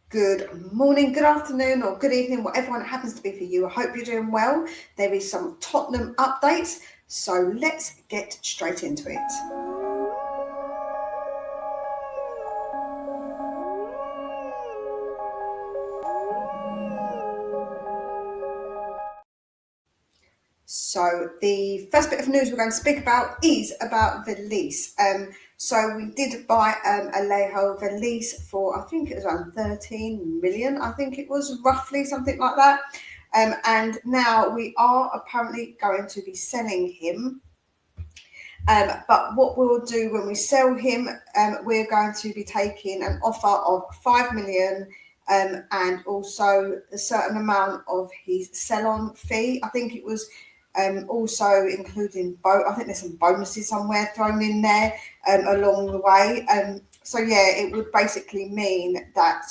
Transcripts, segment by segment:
Good morning, good afternoon, or good evening, whatever one it happens to be for you. I hope you're doing well. There is some Tottenham updates, so let's get straight into it. So the first bit of news we're going to speak about is about Veliz. So we did buy Alejo Veliz for, I think it was around 13 million. I think it was roughly something like that. And now we are apparently going to be selling him. But what we'll do when we sell him, we're going to be taking an offer of 5 million and also a certain amount of his sell-on fee. I think it was also including I think there's some bonuses somewhere thrown in there along the way. So yeah, it would basically mean that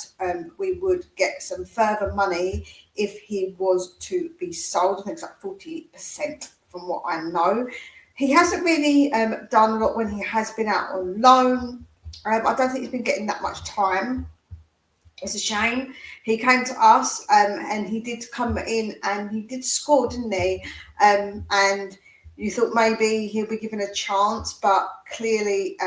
we would get some further money if he was to be sold. I think it's like 40% from what I know. He hasn't really done a lot when he has been out on loan. I don't think he's been getting that much time. It's a shame. He came to us and he did come in and he did score, didn't he? And you thought maybe he'll be given a chance, but clearly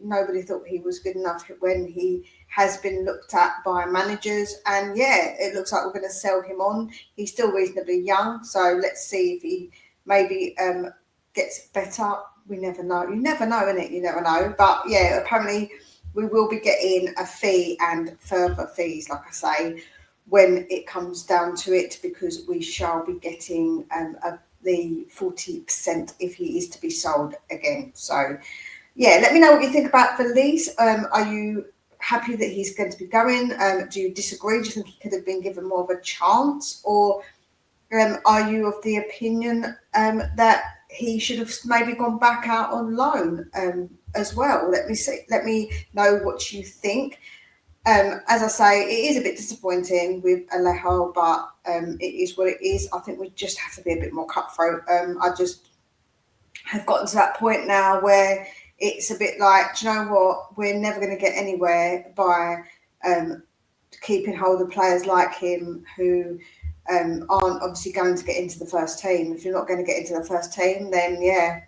nobody thought he was good enough when he has been looked at by managers. And yeah, it looks like we're going to sell him on. He's still reasonably young, so let's see if he maybe gets better. We never know. You never know, innit? You never know. But yeah, apparently we will be getting a fee and further fees, like I say, when it comes down to it, because we shall be getting the 40% if he is to be sold again. So yeah, let me know what you think about Veliz. Are you happy that he's going to be going? Do you disagree? Do you think he could have been given more of a chance? Or are you of the opinion that he should have maybe gone back out on loan as well? Let me know what you think. As I say, it is a bit disappointing with Alejo, but it is what it is. I think we just have to be a bit more cutthroat. I just have gotten to that point now where it's a bit like, do you know what? We're never going to get anywhere by keeping hold of players like him who aren't obviously going to get into the first team. If you're not going to get into the first team, then yeah,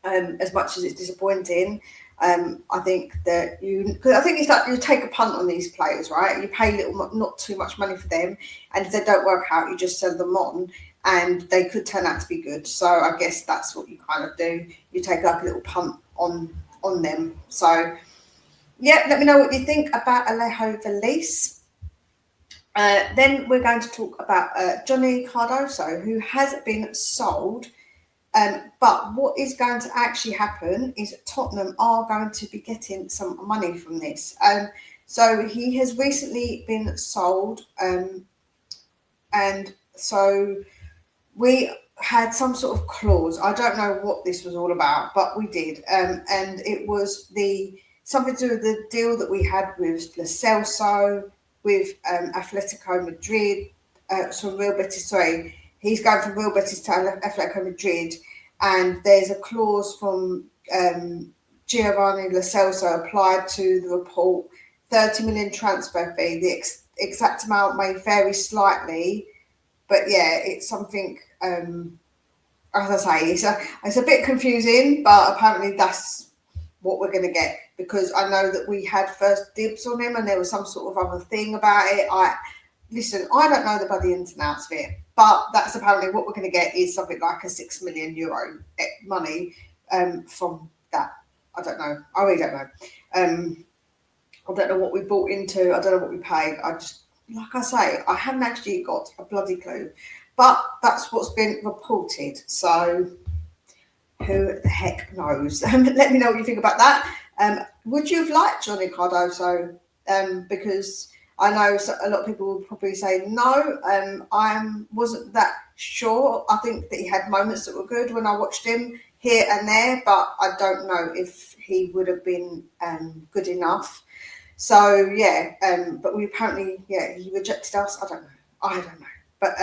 as much as it's disappointing, I think that because I think it's like you take a punt on these players, right? You pay not too much money for them, and if they don't work out, you just sell them on, and they could turn out to be good. So I guess that's what you kind of do. You take like a little punt on them. So yeah, let me know what you think about Alejo Veliz. Then we're going to talk about Johnny Cardoso, who has been sold. But what is going to actually happen is Tottenham are going to be getting some money from this. So he has recently been sold. And so we had some sort of clause. I don't know what this was all about, but we did. And it was something to do with the deal that we had with Lo Celso, with Atletico Madrid, Real Betis, sorry. He's going from Real Betis to Atletico Madrid, and there's a clause from Giovanni Lo Celso applied to the report, 30 million transfer fee. The exact amount may vary slightly, but yeah, it's something, as I say, it's a bit confusing, but apparently that's what we're going to get, because I know that we had first dibs on him and there was some sort of other thing about it. I don't know the bloody ins and outs of it, but that's apparently what we're going to get is something like a €6 million money from that. I don't know. I really don't know. I don't know what we bought into. I don't know what we paid. Like I say, I haven't actually got a bloody clue, but that's what's been reported. So who the heck knows? Let me know what you think about that. Would you have liked Johnny Cardoso? Because I know a lot of people will probably say no. I wasn't that sure. I think that he had moments that were good when I watched him here and there, but I don't know if he would have been good enough. So yeah, but we apparently, he rejected us. I don't know. But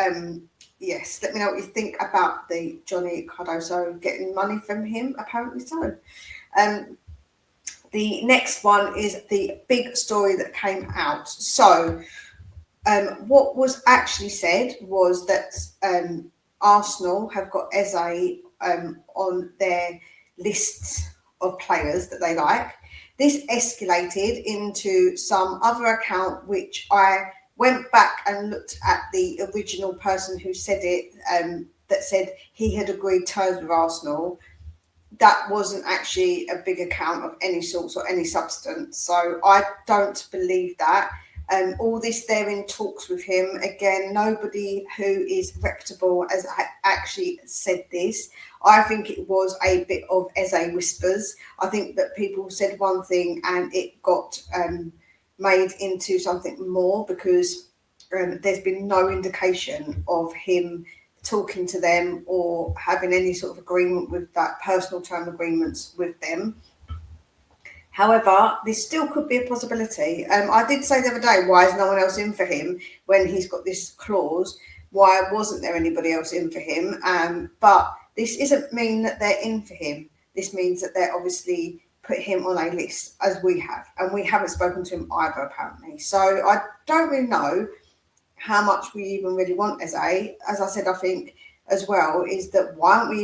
yes, let me know what you think about the Johnny Cardoso getting money from him. Apparently so. The next one is the big story that came out. So, what was actually said was that Arsenal have got EZE on their lists of players that they like. This escalated into some other account, which I went back and looked at the original person who said it, that said he had agreed terms with Arsenal. That wasn't actually a big account of any sorts or any substance. So I don't believe that. All this, they're in talks with him. Again, nobody who is reputable has actually said this. I think it was a bit of EZE whispers. I think that people said one thing and it got made into something more, because there's been no indication of him talking to them or having any sort of agreement with that, personal term agreements with them. However, this still could be a possibility. I did say the other day, why is no one else in for him when he's got this clause? Why wasn't there anybody else in for him? But this doesn't mean that they're in for him. This means that they're obviously put him on a list, as we have, and we haven't spoken to him either, apparently. So I don't really know how much we even really want EZE. As I said, I think as well is that why aren't we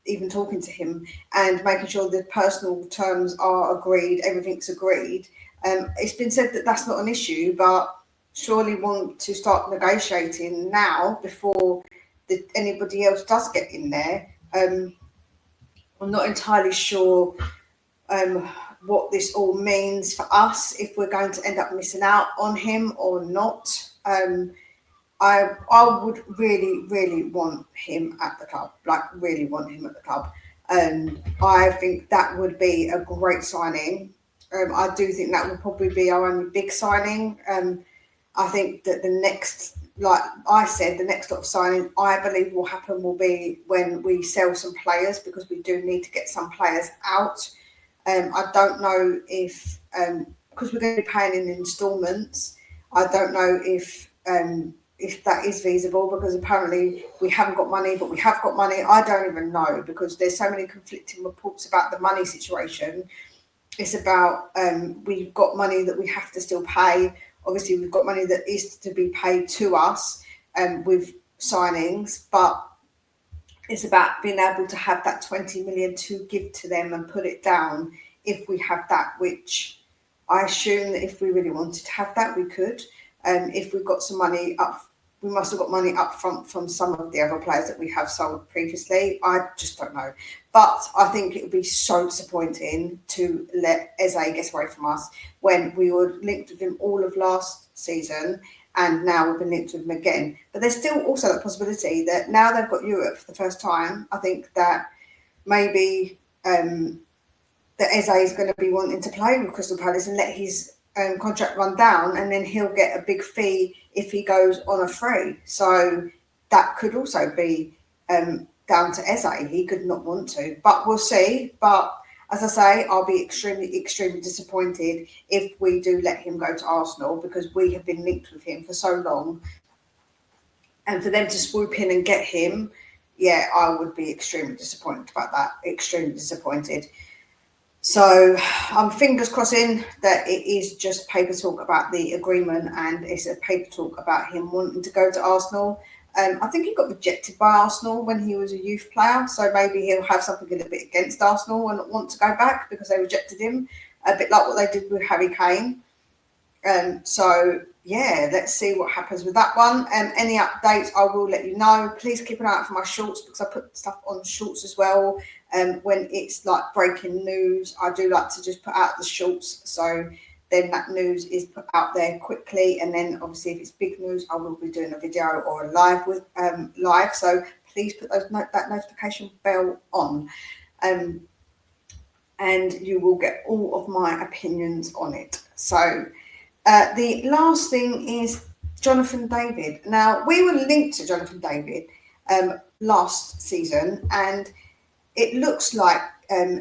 even talking to him and making sure the personal terms are agreed, everything's agreed. It's been said that that's not an issue, but surely want to start negotiating now before anybody else does get in there. I'm not entirely sure what this all means for us, if we're going to end up missing out on him or not. I would really, really want him at the club, like really want him at the club. I think that would be a great signing. I do think that will probably be our only big signing. I think that the next, like I said, the next lot of signing I believe will be when we sell some players, because we do need to get some players out. I don't know if, because we're going to be paying in instalments, I don't know if that is feasible, because apparently we haven't got money, but we have got money. I don't even know, because there's so many conflicting reports about the money situation. It's about we've got money that we have to still pay. Obviously, we've got money that is to be paid to us with signings, but it's about being able to have that 20 million to give to them and put it down if we have that, which I assume that if we really wanted to have that, we could. If we've got some money up, we must have got money up front from some of the other players that we have sold previously. I just don't know. But I think it would be so disappointing to let EZE get away from us when we were linked with him all of last season, and now we've been linked with him again. But there's still also the possibility that now they've got Europe for the first time, I think that maybe that EZE is going to be wanting to play with Crystal Palace and let his contract run down, and then he'll get a big fee if he goes on a free. So that could also be down to EZE. He could not want to, but we'll see. But as I say, I'll be extremely, extremely disappointed if we do let him go to Arsenal, because we have been linked with him for so long. And for them to swoop in and get him, yeah, I would be extremely disappointed about that. Extremely disappointed. So I'm fingers crossing that it is just paper talk about the agreement, and it's a paper talk about him wanting to go to Arsenal. I think he got rejected by Arsenal when he was a youth player, so maybe he'll have something a little bit against Arsenal and want to go back because they rejected him, a bit like what they did with Harry Kane. So yeah, let's see what happens with that one. Any updates, I will let you know. Please keep an eye out for my shorts, because I put stuff on shorts as well. When it's like breaking news, I do like to just put out the shorts, so then that news is put out there quickly. And then obviously if it's big news, I will be doing a video or a live with live. So please put that notification bell on, and you will get all of my opinions on it. So the last thing is Jonathan David. Now, we were linked to Jonathan David last season, and it looks like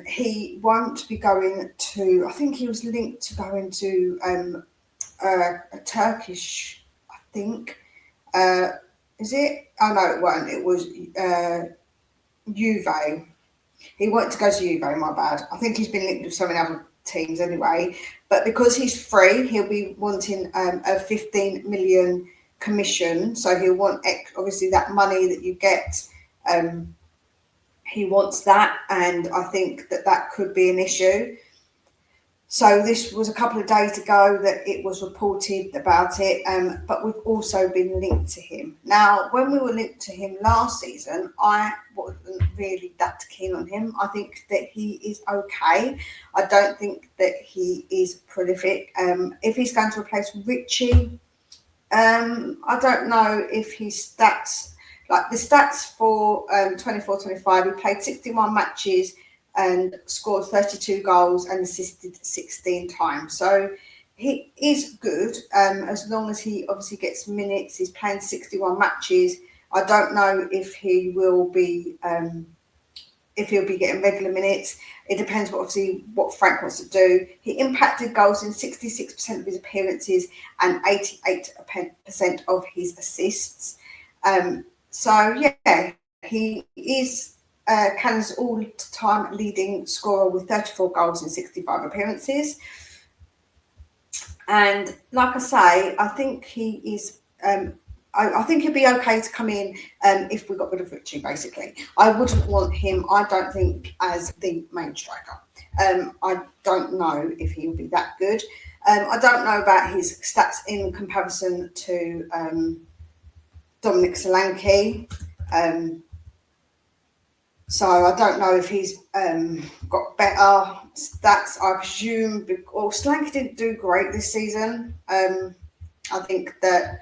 he won't be going to, I think he was linked to going to a Turkish, I think. Is it? Oh, no, it won't. It was Juve. He wanted to go to Juve, my bad. I think he's been linked with so many other teams anyway. But because he's free, he'll be wanting a 15 million commission. So he'll want obviously that money that you get. He wants that, and I think that could be an issue. So this was a couple of days ago that it was reported about it, but we've also been linked to him. Now, when we were linked to him last season, I wasn't really that keen on him. I think that he is okay. I don't think that he is prolific. If he's going to replace Richy, I don't know if his stats, like the stats for 24-25, he played 61 matches and scored 32 goals and assisted 16 times. So he is good as long as he obviously gets minutes. He's playing 61 matches. I don't know if he will be if he'll be getting regular minutes. It depends what Frank wants to do. He impacted goals in 66% of his appearances and 88% of his assists. So yeah, he is Canada's all-time leading scorer with 34 goals in 65 appearances. And like I say, I think he is. I think he'd be okay to come in if we got rid of Richy, basically. I wouldn't want him, I don't think, as the main striker. I don't know if he'll be that good. I don't know about his stats in comparison to Dominic Solanke. So I don't know if he's got better stats, I presume. Well, Solanke didn't do great this season. I think that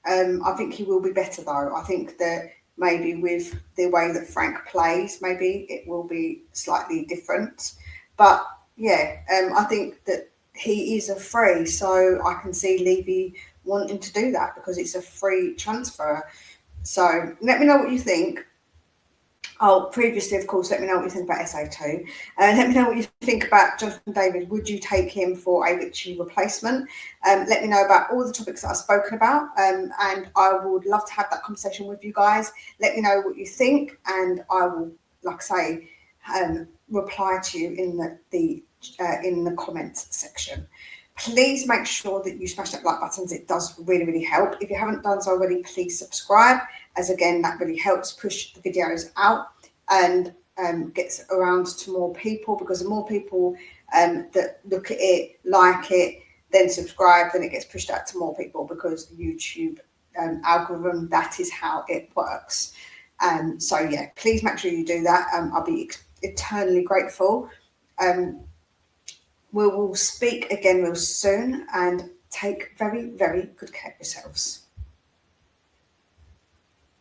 I think he will be better though. I think that maybe with the way that Frank plays, maybe it will be slightly different. But yeah, I think that he is a free, so I can see Levy wanting to do that because it's a free transfer. So let me know what you think. Oh, previously, of course, let me know what you think about SA2. Let me know what you think about Jonathan David. Would you take him for a Richy replacement? Let me know about all the topics that I've spoken about. And I would love to have that conversation with you guys. Let me know what you think. And I will, like I say, reply to you in the comments section. Please make sure that you smash that like buttons. It does really, really help. If you haven't done so already, please subscribe, as again, that really helps push the videos out and gets around to more people, because the more people that look at it, like it, then subscribe, then it gets pushed out to more people, because the YouTube algorithm, that is how it works. So yeah, please make sure you do that. I'll be eternally grateful. We will speak again real soon, and take very, very good care of yourselves.